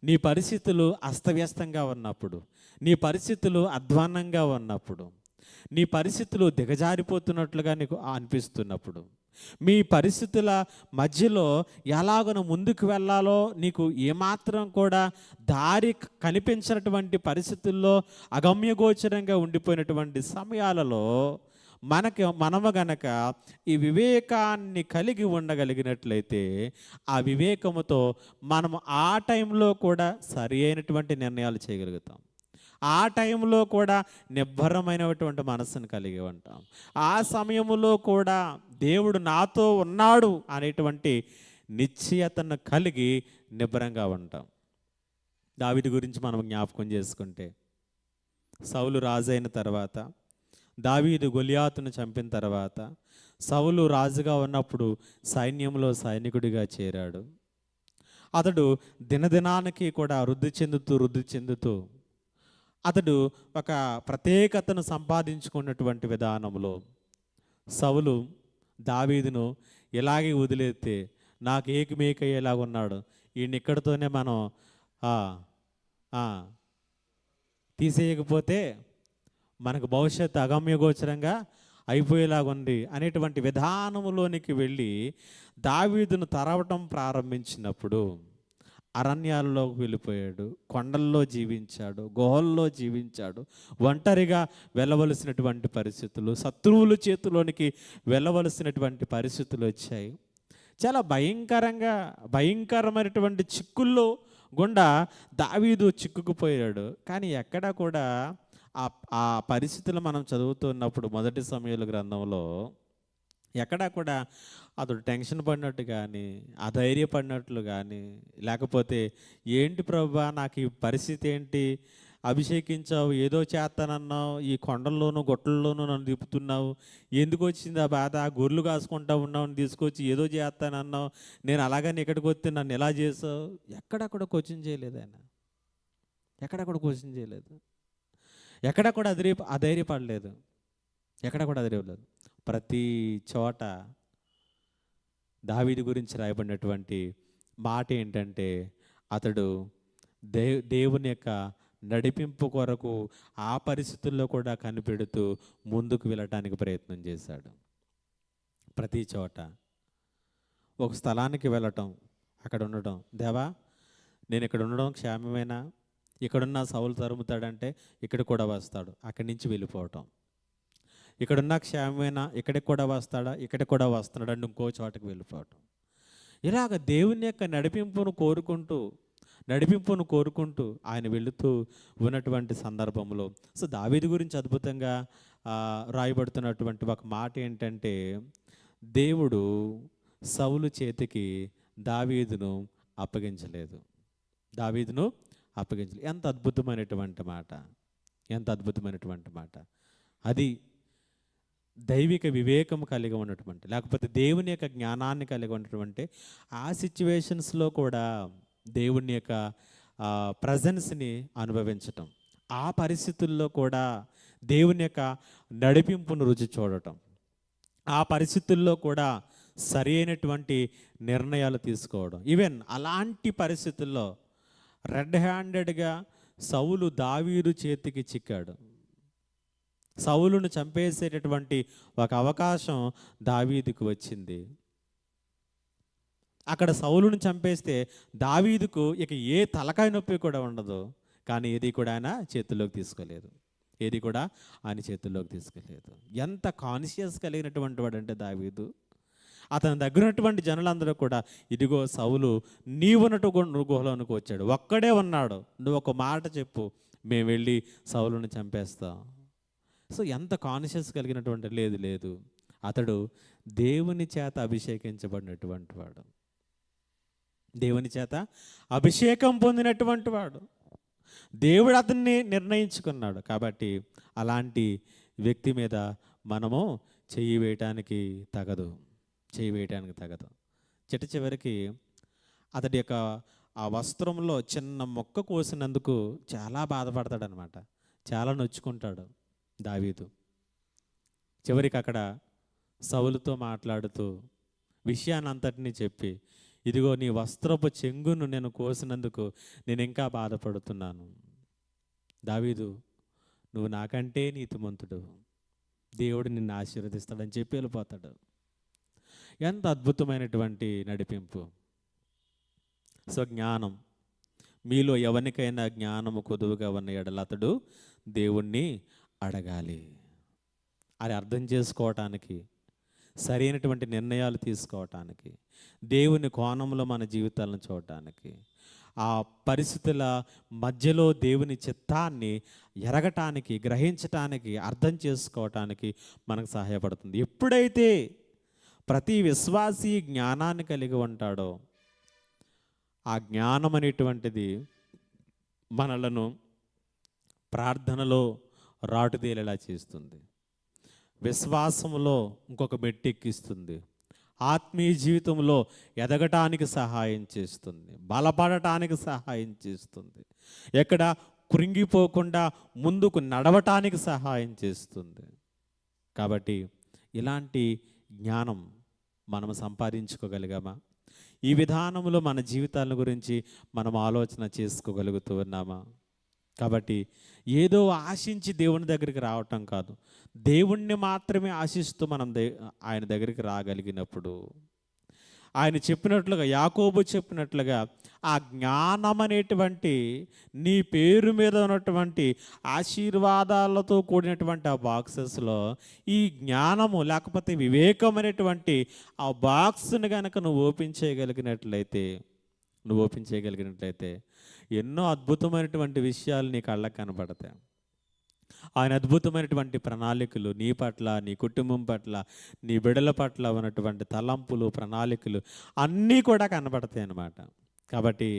నీ పరిస్థితులు అస్తవ్యస్తంగా ఉన్నప్పుడు, నీ పరిస్థితులు అధ్వాన్నంగా ఉన్నప్పుడు, నీ పరిస్థితులు దిగజారిపోతున్నట్లుగా నీకు అనిపిస్తున్నప్పుడు, మీ పరిస్థితుల మధ్యలో ఎలాగో ముందుకు వెళ్ళాలో నీకు ఏమాత్రం కూడా దారి కనిపించినటువంటి పరిస్థితుల్లో అగమ్యగోచరంగా ఉండిపోయినటువంటి సమయాలలో మనము గనక ఈ వివేకాన్ని కలిగి ఉండగలిగినట్లయితే, ఆ వివేకముతో మనము ఆ టైంలో కూడా సరి అయినటువంటి నిర్ణయాలు చేయగలుగుతాం. ఆ టైంలో కూడా నిబ్బరమైనటువంటి మనస్సును కలిగి ఉంటాం. ఆ సమయంలో కూడా దేవుడు నాతో ఉన్నాడు అనేటువంటి నిశ్చయతను కలిగి నిబ్బరంగా ఉంటాం. దావీదు గురించి మనం జ్ఞాపకం చేసుకుంటే, సౌలు రాజైన తర్వాత, దావీదు గొలియాతును చంపిన తర్వాత, సౌలు రాజుగా ఉన్నప్పుడు సైన్యంలో సైనికుడిగా చేరాడు. అతడు దినదినానికి కూడా వృద్ధి చెందుతూ అతడు ఒక ప్రత్యేకతను సంపాదించుకున్నటువంటి విధానంలో సౌలు దావీదును ఇలాగే వదిలేస్తే నాకు ఏకమేకయ్యేలాగా ఉన్నాడు, ఈయన ఇక్కడితోనే మనం తీసేయకపోతే మనకు భవిష్యత్తు అగమ్యగోచరంగా అయిపోయేలాగా ఉంది అనేటువంటి విధానంలోనికి వెళ్ళి దావీదును తరవటం ప్రారంభించినప్పుడు అరణ్యాల్లోకి వెళ్ళిపోయాడు, కొండల్లో జీవించాడు, గుహల్లో జీవించాడు, ఒంటరిగా వెళ్ళవలసినటువంటి పరిస్థితులు, శత్రువుల చేతిలోనికి వెళ్ళవలసినటువంటి పరిస్థితులు వచ్చాయి. చాలా భయంకరమైనటువంటి చిక్కుల్లో గుండా దావీదు చిక్కుకుపోయాడు. కానీ ఎక్కడా కూడా ఆ ఆ పరిస్థితులు మనం చదువుతున్నప్పుడు మొదటి సమూయేలు గ్రంథంలో ఎక్కడా కూడా అతడు టెన్షన్ పడినట్టు కానీ, అధైర్యపడినట్లు కానీ, లేకపోతే ఏంటి ప్రభువా నాకు ఈ పరిస్థితి ఏంటి, అభిషేకించావు, ఏదో చేస్తానన్నావు, ఈ కొండల్లోనూ గుట్టల్లోనూ నన్ను తిప్పుతున్నావు, ఎందుకు వచ్చింది ఆ బాధ, గొర్రెలు కాసుకుంటా ఉన్నావు తీసుకొచ్చి ఏదో చేస్తానన్నావు, నేను అలాగని ఇక్కడికి వస్తే నన్ను ఎలా చేసావు. ఎక్కడా కూడా క్వశ్చన్ చేయలేదు ఆయన, ఎక్కడా కూడా క్వశ్చన్ చేయలేదు, ఎక్కడా కూడా అధైర్యపడలేదు, ఎక్కడా కూడా అధైర్యపడలేదు. ప్రతి చోట దావీదు గురించి రాయబడినటువంటి మాట ఏంటంటే, అతడు దేవుని యొక్క నడిపింపు కొరకు ఆ పరిస్థితుల్లో కూడా కనిపెడుతూ ముందుకు వెళ్ళటానికి ప్రయత్నం చేశాడు. ప్రతి చోట ఒక స్థలానికి వెళ్ళటం, అక్కడ ఉండటం, దేవా నేను ఇక్కడ ఉండడం క్షేమమేనా, ఇక్కడున్న సౌలు తరుముతాడంటే ఇక్కడ కూడా వస్తాడు, అక్కడి నుంచి వెళ్ళిపోవటం, ఇక్కడున్న క్షేమమేనా, ఇక్కడికి కూడా వస్తాడా, ఇక్కడికి కూడా వస్తున్నాడు అంటే ఇంకో చోటకి వెళ్ళిపోవటం. ఇలాగ దేవుని యొక్క నడిపింపును కోరుకుంటూ ఆయన వెళుతూ ఉన్నటువంటి సందర్భంలో సో దావీదు గురించి అద్భుతంగా రాయబడుతున్నటువంటి ఒక మాట ఏంటంటే, దేవుడు సౌలు చేతికి దావీదును అప్పగించలేదు. ఎంత అద్భుతమైనటువంటి మాట, ఎంత అద్భుతమైనటువంటి మాట. అది దైవిక వివేకం కలిగి ఉన్నటువంటి, లేకపోతే దేవుని యొక్క జ్ఞానాన్ని కలిగి ఉన్నటువంటి ఆ సిచ్యువేషన్స్లో కూడా దేవుని యొక్క ప్రజెన్స్ని అనుభవించటం, ఆ పరిస్థితుల్లో కూడా దేవుని యొక్క నడిపింపును రుచి చూడటం, ఆ పరిస్థితుల్లో కూడా సరి అయినటువంటి నిర్ణయాలు తీసుకోవడం. ఈవెన్ అలాంటి పరిస్థితుల్లో రెడ్ హ్యాండెడ్గా సౌలు దావీదు చేతికి చిక్కాడు. సౌలును చంపేసేటటువంటి ఒక అవకాశం దావీదుకు వచ్చింది. అక్కడ సౌలును చంపేస్తే దావీదుకు ఇక ఏ తలకాయ నొప్పి కూడా ఉండదు. కానీ ఏది కూడా ఆయన చేతుల్లోకి తీసుకోలేదు, ఎంత కాన్షియస్ కలిగినటువంటి వాడు అంటే దావీదు. అతని దగ్గర ఉన్నటువంటి జనులందరూ కూడా, ఇదిగో సౌలు నీవున్నట్టు గుహలోనికి వచ్చాడు, ఒక్కడే ఉన్నాడు, నువ్వు ఒక మాట చెప్పు, మేము వెళ్ళి సౌలును చంపేస్తాం. సో ఎంత కాన్షియస్ కలిగినటువంటి, లేదు అతడు దేవుని చేత అభిషేకించబడినటువంటి వాడు, దేవుని చేత అభిషేకం పొందినటువంటి వాడు, దేవుడు అతన్ని నిర్ణయించుకున్నాడు. కాబట్టి అలాంటి వ్యక్తి మీద మనము చెయ్యి వేయటానికి తగదు. చివరికి అతడి యొక్క ఆ వస్త్రంలో చిన్న మొక్క కోసినందుకు చాలా బాధపడతాడనమాట, చాలా నొచ్చుకుంటాడు దావీదు. చివరికి అక్కడ సౌలుతో మాట్లాడుతూ విషయాన్ని అంతటినీ చెప్పి, ఇదిగో నీ వస్త్రపు చెంగును నేను కోసినందుకు నేను ఇంకా బాధపడుతున్నాను, దావీదు నువ్వు నాకంటే నీతిమంతుడు, దేవుడు నిన్ను ఆశీర్వదిస్తాడని చెప్పి వెళ్ళిపోతాడు. ఎంత అద్భుతమైనటువంటి నడిపింపు. సో జ్ఞానం, మీలో ఎవరికైనా జ్ఞానము కొదువుగా ఉన్న ఎడల అతడు దేవుణ్ణి అడగాలి. అది అర్థం చేసుకోవటానికి, సరైనటువంటి నిర్ణయాలు తీసుకోవటానికి, దేవుని కోణంలో మన జీవితాలను చూడటానికి, ఆ పరిస్థితుల మధ్యలో దేవుని చిత్తాన్ని ఎరగటానికి, గ్రహించటానికి, అర్థం చేసుకోవటానికి మనకు సహాయపడుతుంది. ఎప్పుడైతే ప్రతి విశ్వాసీ జ్ఞానాన్ని కలిగి ఉంటాడో, ఆ జ్ఞానం అనేటువంటిది మనలను ప్రార్థనలో రాటుదేలేలా చేస్తుంది, విశ్వాసంలో ఇంకొక మెట్టెక్కిస్తుంది, ఆత్మీయ జీవితంలో ఎదగటానికి సహాయం చేస్తుంది, బలపడటానికి సహాయం చేస్తుంది, ఎక్కడ కృంగిపోకుండా ముందుకు నడవటానికి సహాయం చేస్తుంది. కాబట్టి ఇలాంటి జ్ఞానం మనం సంపాదించుకోగలిగామా? ఈ విధానంలో మన జీవితాల గురించి మనం ఆలోచన చేసుకోగలుగుతూ ఉన్నామా? కాబట్టి ఏదో ఆశించి దేవుని దగ్గరికి రావటం కాదు, దేవుణ్ణి మాత్రమే ఆశిస్తూ మనం ఆయన దగ్గరికి రాగలిగినప్పుడు, ఆయన చెప్పినట్లుగా, యాకోబు చెప్పినట్లుగా ఆ జ్ఞానం అనేటువంటి నీ పేరు మీద ఉన్నటువంటి ఆశీర్వాదాలతో కూడినటువంటి ఆ బాక్సెస్లో ఈ జ్ఞానము లేకపోతే వివేకం అనేటువంటి ఆ బాక్స్ని కనుక నువ్వు ఓపెన్ చేయగలిగినట్లయితే ఎన్నో అద్భుతమైనటువంటి విషయాలు నీ కళ్ళకు కనపడతాయి. ఆయన అద్భుతమైనటువంటి ప్రణాళికలు నీ పట్ల, నీ కుటుంబం పట్ల, నీ బిడల పట్ల ఉన్నటువంటి తలంపులు, ప్రణాళికలు అన్నీ కూడా కనబడతాయి అన్నమాట. కాబట్టి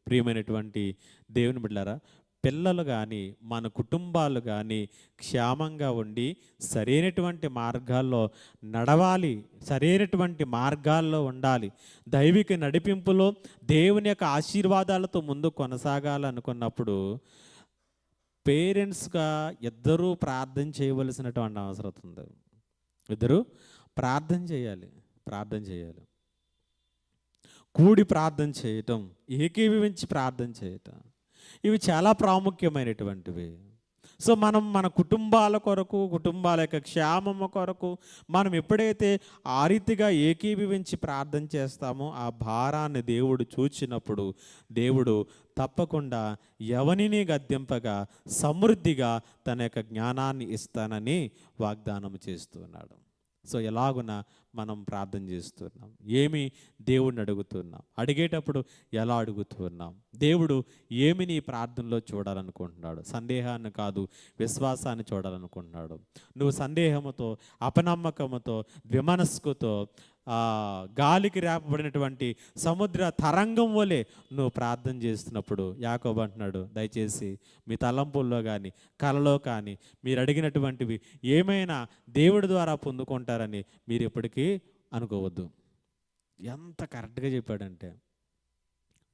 ప్రియమైనటువంటి దేవుని బిడ్డలారా, పిల్లలు కానీ మన కుటుంబాలు కానీ క్షేమంగా ఉండి సరైనటువంటి మార్గాల్లో నడవాలి, సరైనటువంటి మార్గాల్లో ఉండాలి, దైవిక నడిపింపులో దేవుని యొక్క ఆశీర్వాదాలతో ముందు కొనసాగాలనుకున్నప్పుడు పేరెంట్స్గా ఇద్దరూ ప్రార్థన చేయవలసినటువంటి అవసరం ఉంది. ఇద్దరు ప్రార్థన చేయాలి, కూడి ప్రార్థన చేయటం, ఏకీభవించి ప్రార్థన చేయటం, ఇవి చాలా ప్రాముఖ్యమైనటువంటివి. సో మనం మన కుటుంబాల కొరకు, కుటుంబాల యొక్క క్షేమము కొరకు మనం ఎప్పుడైతే ఆ రీతిగా ఏకీభవించి ప్రార్థన చేస్తామో ఆ భారాన్ని దేవుడు చూచినప్పుడు దేవుడు తప్పకుండా ఎవనిని గద్దెంపగా సమృద్ధిగా తన యొక్క జ్ఞానాన్ని ఇస్తానని వాగ్దానం చేస్తున్నాడు. సో ఎలాగున మనం ప్రార్థన చేస్తున్నాం, ఏమి దేవుడిని అడుగుతున్నాం, అడిగేటప్పుడు ఎలా అడుగుతున్నాం, దేవుడు ఏమి నీ ప్రార్థనలో చూడాలనుకుంటున్నాడు? సందేహాన్ని కాదు, విశ్వాసాన్ని చూడాలనుకుంటున్నాడు. నువ్వు సందేహముతో, అపనమ్మకముతో, ద్విమనస్కుతో, గాలికి రేపబడినటువంటి సముద్ర తరంగం వలె నువ్వు ప్రార్థన చేస్తున్నప్పుడు యాకోబు అంటున్నాడు, దయచేసి మీ తలంపుల్లో కానీ కలలో కానీ మీరు అడిగినటువంటివి ఏమైనా దేవుడి ద్వారా పొందుకుంటారని మీరు ఎప్పటికీ అనుకోవద్దు. ఎంత కరెక్ట్గా చెప్పాడంటే,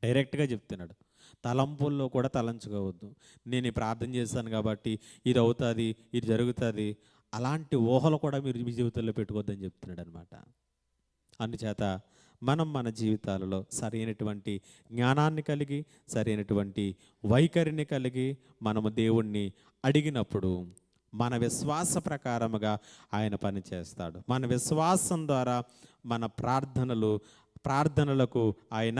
డైరెక్ట్గా చెప్తున్నాడు. తలంపుల్లో కూడా తలంచుకోవద్దు. నేను ఈ ప్రార్థన చేశాను కాబట్టి ఇది అవుతుంది, ఇది జరుగుతుంది, అలాంటి ఊహలు కూడా మీరు మీ జీవితంలో పెట్టుకోవద్దని చెప్తున్నాడు అనమాట. అందుచేత మనం మన జీవితాలలో సరైనటువంటి జ్ఞానాన్ని కలిగి, సరైనటువంటి వైఖరిని కలిగి మనము దేవుణ్ణి అడిగినప్పుడు మన విశ్వాస ప్రకారముగా ఆయన పని చేస్తాడు. మన విశ్వాసం ద్వారా మన ప్రార్థనలకు ఆయన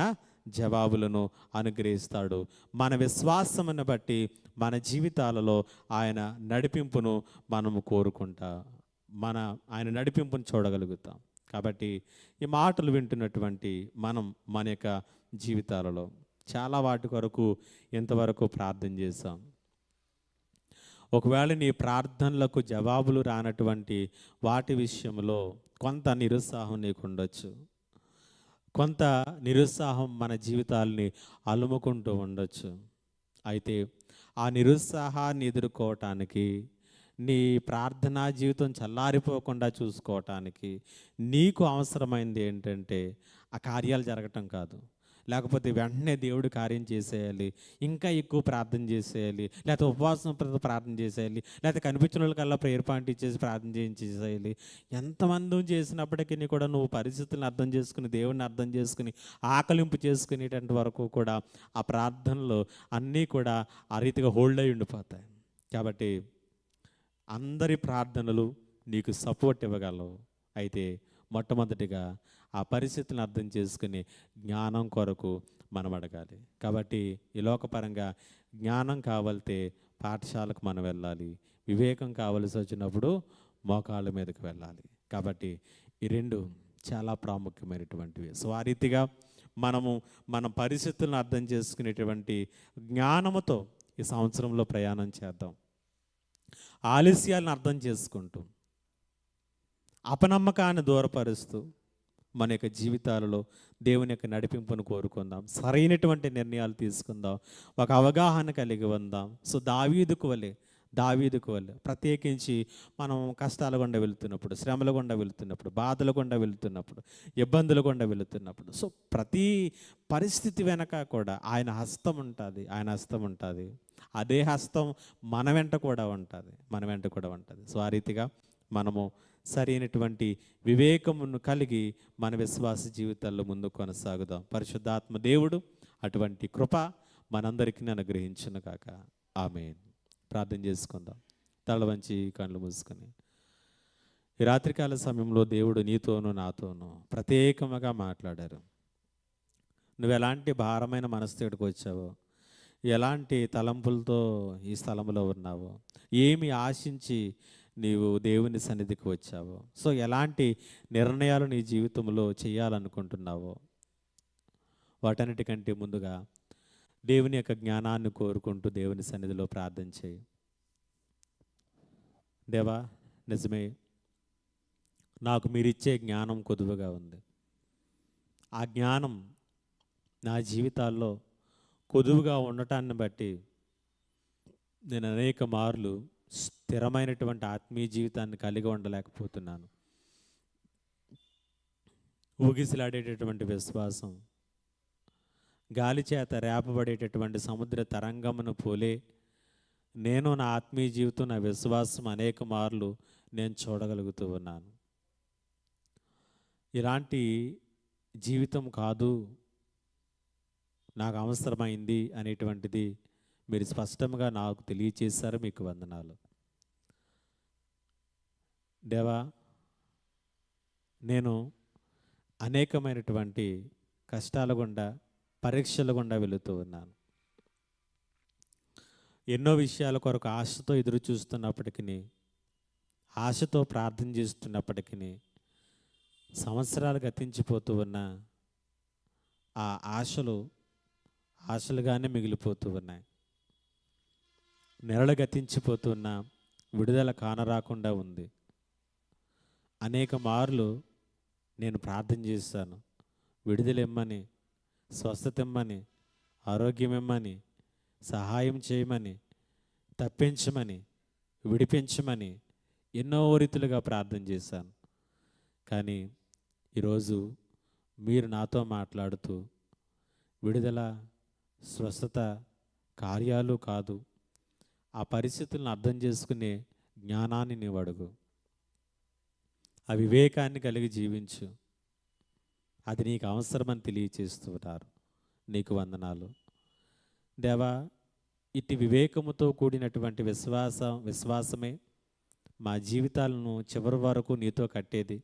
జవాబులను అనుగ్రహిస్తాడు. మన విశ్వాసమును బట్టి మన జీవితాలలో ఆయన నడిపింపును మనము ఆయన నడిపింపును చూడగలుగుతాం. కాబట్టి ఈ మాటలు వింటున్నటువంటి మనం మన యొక్క జీవితాలలో చాలా వాటి కొరకు ఎంతవరకు ప్రార్థన చేశాం? ఒకవేళ నీ ప్రార్థనలకు జవాబులు రానటువంటి వాటి విషయంలో కొంత నిరుత్సాహం నీకు ఉండొచ్చు, కొంత నిరుత్సాహం మన జీవితాల్ని అలుముకుంటూ ఉండొచ్చు. అయితే ఆ నిరుత్సాహాన్ని ఎదుర్కోవటానికి, నీ ప్రార్థనా జీవితం చల్లారిపోకుండా చూసుకోవటానికి నీకు అవసరమైంది ఏంటంటే ఆ కార్యాలు జరగటం కాదు, లేకపోతే వెంటనే దేవుడు కార్యం చేసేయాలి, ఇంకా ఎక్కువ ప్రార్థన చేసేయాలి, లేకపోతే ఉపవాసం ప్రార్థన చేసేయాలి, లేకపోతే కనిపించిన వాళ్ళకల్లా ప్రేయర్ పాయింట్ ఇచ్చేసి ప్రార్థన చేసేయాలి. ఎంతమంది చేసినప్పటికీ కూడా నువ్వు పరిస్థితులను అర్థం చేసుకుని, దేవుడిని అర్థం చేసుకుని, ఆకలింపు చేసుకునేటువంటి వరకు కూడా ఆ ప్రార్థనలు అన్నీ కూడా ఆ రీతిగా హోల్డ్ అయి ఉండిపోతాయి. కాబట్టి అందరి ప్రార్థనలు నీకు సపోర్ట్ ఇవ్వగలవు. అయితే మొట్టమొదటిగా ఆ పరిస్థితులను అర్థం చేసుకుని జ్ఞానం కొరకు మనం అడగాలి. కాబట్టి ఈ లోకపరంగా జ్ఞానం కావాలితే పాఠశాలకు మనం వెళ్ళాలి, వివేకం కావలసి వచ్చినప్పుడు మోకాళ్ళ మీదకి వెళ్ళాలి. కాబట్టి ఈ రెండు చాలా ప్రాముఖ్యమైనటువంటివి. సో ఆ రీతిగా మన పరిస్థితులను అర్థం చేసుకునేటువంటి జ్ఞానముతో ఈ సంవత్సరంలో ప్రయాణం చేద్దాం. ఆలస్యాలను అర్థం చేసుకుంటూ, అపనమ్మకాన్ని దూరపరుస్తూ మన యొక్క జీవితాలలో దేవుని యొక్క నడిపింపును కోరుకుందాం. సరైనటువంటి నిర్ణయాలు తీసుకుందాం, ఒక అవగాహన కలిగి ఉందాం. సో దావీదుకు వలె ప్రత్యేకించి మనం కష్టాల గుండా వెళుతున్నప్పుడు, శ్రమల గుండా వెళుతున్నప్పుడు, బాధల గుండా వెళుతున్నప్పుడు, ఇబ్బందుల గుండా వెళుతున్నప్పుడు, సో ప్రతి పరిస్థితి వెనక కూడా ఆయన హస్తం ఉంటుంది. అదే హస్తం మన వెంట కూడా ఉంటుంది. సో ఆ రీతిగా మనము సరైనటువంటి వివేకమును కలిగి మన విశ్వాస జీవితాల్లో ముందుకు కొనసాగుదాం. పరిశుద్ధాత్మ దేవుడు అటువంటి కృప మనందరికీ అనుగ్రహించును కాక. ఆమేన్. ప్రార్థన చేసుకుందాం. తల వంచి కళ్ళు మూసుకొని. ఈ రాత్రికాల సమయంలో దేవుడు నీతోనూ నాతోనూ ప్రత్యేకముగా మాట్లాడారు. నువ్వు ఎలాంటి భారమైన మనస్థితికి వచ్చావో, ఎలాంటి తలంపులతో ఈ స్థలంలో ఉన్నావో, ఏమి ఆశించి నీవు దేవుని సన్నిధికి వచ్చావో, సో ఎలాంటి నిర్ణయాలు నీ జీవితంలో చేయాలనుకుంటున్నావో, వాటన్నిటికంటే ముందుగా దేవుని యొక్క జ్ఞానాన్ని కోరుకుంటూ దేవుని సన్నిధిలో ప్రార్థన చేయి. దేవా, నిజమే, నాకు మీరిచ్చే జ్ఞానం కొదువుగా ఉంది. ఆ జ్ఞానం నా జీవితాల్లో కొదువుగా ఉండటాన్ని బట్టి నేను అనేక మార్లు స్థిరమైనటువంటి ఆత్మీయ జీవితాన్ని కలిగి ఉండలేకపోతున్నాను. ఊగిసలాడేటటువంటి విశ్వాసం, గాలి చేత రేపబడేటటువంటి సముద్ర తరంగమును పోలే నేను నా ఆత్మీయ జీవితం, నా విశ్వాసం అనేక మార్లు నేను చూడగలుగుతూ ఉన్నాను. ఇలాంటి జీవితం కాదు నాకు అవసరమైంది అనేటువంటిది మీరు స్పష్టంగా నాకు తెలియచేశారు. మీకు వందనాలు దేవా. నేను అనేకమైనటువంటి కష్టాల గుండా, పరీక్షల గుండా వెళుతూ ఉన్నాను. ఎన్నో విషయాల కొరకు ఆశతో ఎదురు చూస్తున్నప్పటికీ, ఆశతో ప్రార్థన చేస్తున్నప్పటికీ సంవత్సరాలు గతించిపోతూ ఉన్న ఆ ఆశలుగానే మిగిలిపోతూ ఉన్నాయి. నెలలు గతించిపోతున్న విడుదల కానరాకుండా ఉంది. అనేక మార్లు నేను ప్రార్థన చేశాను, విడుదల ఇమ్మని, స్వస్థత ఇమ్మని, ఆరోగ్యం ఇమ్మని, సహాయం చేయమని, తప్పించమని, విడిపించమని ఎన్నో రీతులుగా ప్రార్థన చేశాను. కానీ ఈరోజు మీరు నాతో మాట్లాడుతూ విడుదల, స్వస్థత కార్యాలు కాదు, ఆ పరిస్థితులను అర్థం చేసుకునే జ్ఞానాన్ని నీవు అడుగు. ఆ వివేకాన్ని కలిగి జీవించు. అది నీకు అవసరమని తెలియచేస్తున్నారు. నీకు వందనాలు దేవా. ఇటు వివేకముతో కూడినటువంటి విశ్వాసమే మా జీవితాలను చివరి వరకు నీతో కట్టేది,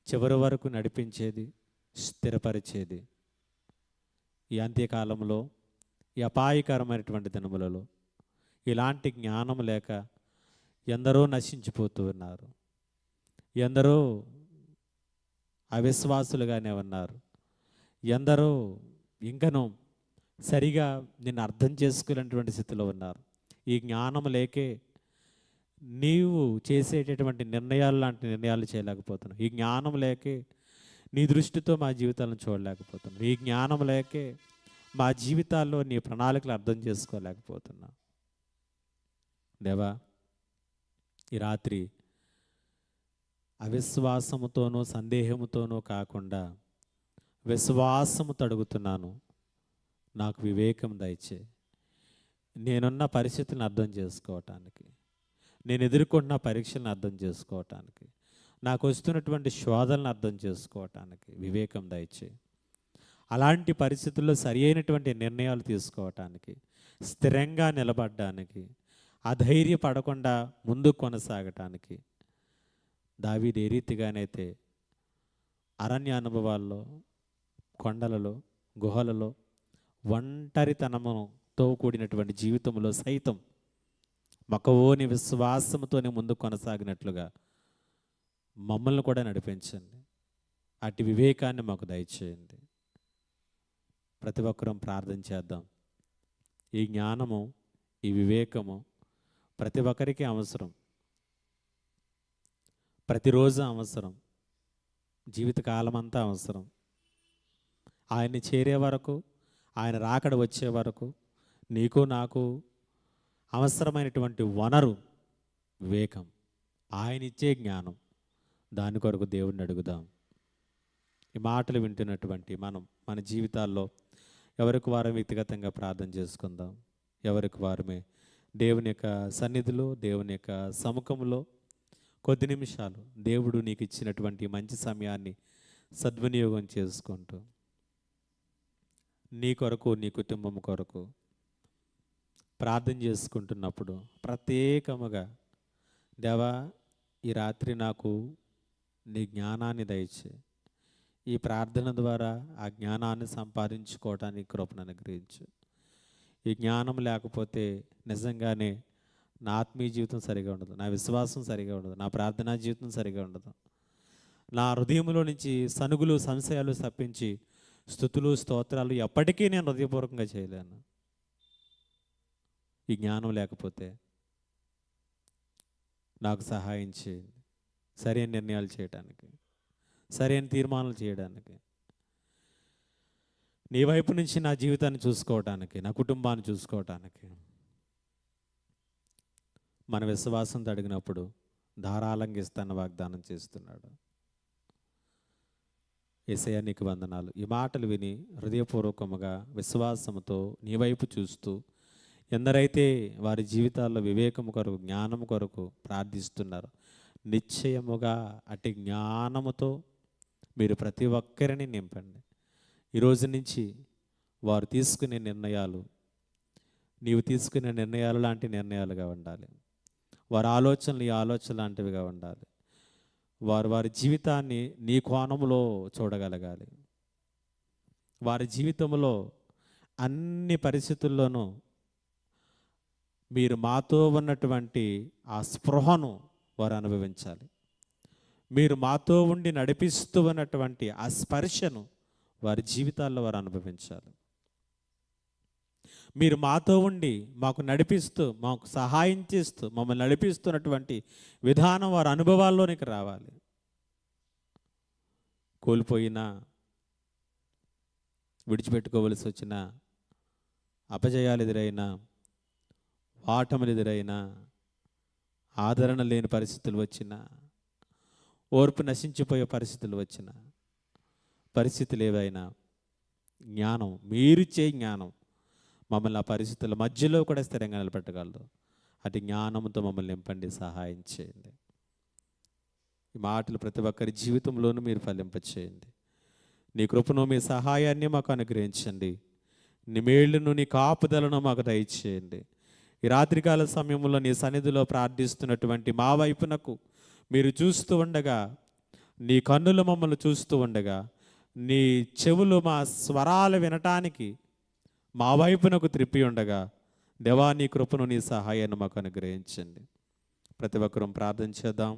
చివరి వరకు నడిపించేది, స్థిరపరిచేది. ఈ అంత్యకాలంలో, ఈ అపాయకరమైనటువంటి దినములలో ఇలాంటి జ్ఞానం లేక ఎందరో నశించిపోతూ ఉన్నారు. ఎందరో అవిశ్వాసులుగానే ఉన్నారు. ఎందరో ఇంకనూ సరిగా నిన్ను అర్థం చేసుకునేటువంటి స్థితిలో ఉన్నారు. ఈ జ్ఞానం లేకే నీవు చేసేటటువంటి నిర్ణయాలు లాంటి నిర్ణయాలు చేయలేకపోతున్నావు. ఈ జ్ఞానం లేకే నీ దృష్టితో మా జీవితాలను చూడలేకపోతున్నాం. ఈ జ్ఞానం లేకే మా జీవితాల్లో నీ ప్రణాళికలు అర్థం చేసుకోలేకపోతున్నా. దేవా, ఈ రాత్రి అవిశ్వాసముతోనూ సందేహముతోనూ కాకుండా విశ్వాసముతో అడుగుతున్నాను. నాకు వివేకం దయచే. నేనున్న పరిస్థితులను అర్థం చేసుకోవటానికి, నేను ఎదుర్కొంటున్న పరీక్షలను అర్థం చేసుకోవటానికి, నాకు వస్తున్నటువంటి శోధనలను అర్థం చేసుకోవటానికి వివేకం దయచే. అలాంటి పరిస్థితుల్లో సరి అయినటువంటి నిర్ణయాలు తీసుకోవటానికి, స్థిరంగా నిలబడడానికి, అధైర్యపడకుండా ముందుకు కొనసాగటానికి దావీదు ఏ రీతిగానైతే అరణ్య అనుభవాల్లో, కొండలలో, గుహలలో, ఒంటరితనముతో కూడినటువంటి జీవితంలో సైతం మకవోని విశ్వాసంతోనే ముందుకు కొనసాగినట్లుగా మమ్మల్ని కూడా నడిపించండి. అటు వివేకాన్ని మాకు దయచేయండి. ప్రతి ఒక్కరం ప్రార్థన చేద్దాం. ఈ జ్ఞానము, ఈ వివేకము ప్రతి ఒక్కరికి అవసరం, ప్రతిరోజు అవసరం, జీవితకాలం అంతా అవసరం. ఆయన్ని చేరే వరకు, ఆయన రాకడ వచ్చే వరకు నీకు నాకు అవసరమైనటువంటి వనరు వివేకం, ఆయన ఇచ్చే జ్ఞానం. దాని కొరకు దేవుడిని అడుగుదాం. ఈ మాటలు వింటున్నటువంటి మనం మన జీవితాల్లో ఎవరికి వారం వ్యక్తిగతంగా ప్రార్థన చేసుకుందాం. ఎవరికి వారమే దేవుని యొక్క సన్నిధిలో, దేవుని యొక్క సముఖంలో కొద్ది నిమిషాలు దేవుడు నీకు ఇచ్చినటువంటి మంచి సమయాన్ని సద్వినియోగం చేసుకుంటూ నీ కొరకు, నీ కుటుంబం కొరకు ప్రార్థన చేసుకుంటున్నప్పుడు ప్రత్యేకముగా దేవా, ఈ రాత్రి నాకు నీ జ్ఞానాన్ని దయచే. ఈ ప్రార్థన ద్వారా ఆ జ్ఞానాన్ని సంపాదించుకోవడానికి కృపను అనుగ్రహించు. ఈ జ్ఞానం లేకపోతే నిజంగానే నా ఆత్మీయ జీవితం సరిగా ఉండదు, నా విశ్వాసం సరిగా ఉండదు, నా ప్రార్థనా జీవితం సరిగా ఉండదు. నా హృదయంలో నుంచి సనుగులు సంశయాలు తప్పించి స్తుతులు స్తోత్రాలు ఎప్పటికీ నేను హృదయపూర్వకంగా చేయలేను ఈ జ్ఞానం లేకపోతే. నాకు సహాయం చేయండి సరైన నిర్ణయాలు చేయడానికి, సరైన తీర్మానాలు చేయడానికి, నీ వైపు నుంచి నా జీవితాన్ని చూసుకోవటానికి, నా కుటుంబాన్ని చూసుకోవటానికి. మన విశ్వాసంతో అడిగినప్పుడు ధారాళంగా ఇస్తాను వాగ్దానం చేస్తున్నాడు. యేసయ్యా నీకు వందనాలు. ఈ మాటలు విని హృదయపూర్వకముగా విశ్వాసముతో నీ వైపు చూస్తూ ఎందరైతే వారి జీవితాల్లో వివేకము కొరకు జ్ఞానము కొరకు ప్రార్థిస్తున్నారు, నిశ్చయముగా అట్టి జ్ఞానముతో మీరు ప్రతి ఒక్కరిని నింపండి. ఈరోజు నుంచి వారు తీసుకునే నిర్ణయాలు నీవు తీసుకునే నిర్ణయాలు లాంటి నిర్ణయాలుగా ఉండాలి. వారి ఆలోచనలు ఈ ఆలోచన లాంటివిగా ఉండాలి. వారు వారి జీవితాన్ని నీ కోణంలో చూడగలగాలి. వారి జీవితంలో అన్ని పరిస్థితుల్లోనూ మీరు మాతో ఉన్నటువంటి ఆ స్పృహను వారు అనుభవించాలి. మీరు మాతో ఉండి నడిపిస్తూ ఉన్నటువంటి ఆ స్పర్శను వారి జీవితాల్లో వారు అనుభవించాలి. మీరు మాతో ఉండి మాకు నడిపిస్తూ మాకు సహాయం చేస్తూ మమ్మల్ని నడిపిస్తున్నటువంటి విధానం వారి అనుభవాల్లోనికి రావాలి. కోల్పోయినా, విడిచిపెట్టుకోవలసి వచ్చిన, అపజయాలు ఎదురైనా, ఆటములు ఎదురైనా, ఆదరణ లేని పరిస్థితులు వచ్చినా, ఓర్పు నశించిపోయే పరిస్థితులు వచ్చిన, పరిస్థితులు ఏవైనా జ్ఞానం, మీరిచ్చే జ్ఞానం మమ్మల్ని ఆ పరిస్థితుల మధ్యలో కూడా స్థిరంగా నిలబెట్టగలదు. అటు జ్ఞానంతో మమ్మల్ని నింపండి, సహాయం చేయండి. ఈ మాటలు ప్రతి ఒక్కరి జీవితంలోనూ మీరు ఫలింపచేయండి. నీ కృపను మీ సహాయాన్ని మాకు అనుగ్రహించండి. నీ మేళ్లను నీ కాపుదలను మాకు దయచేయండి. ఈ రాత్రికాల సమయంలో నీ సన్నిధిలో ప్రార్థిస్తున్నటువంటి మా వైపునకు మీరు చూస్తూ ఉండగా, నీ కన్నులు మమ్మల్ని చూస్తూ ఉండగా, నీ చెవులు మా స్వరాలు వినటానికి మా వైపునకు త్రిప్పి ఉండగా, దేవా నీ కృపను నీ సహాయాన్ని మాకు అనుగ్రహించండి. ప్రతి ఒక్కరూ ప్రార్థన చేద్దాం.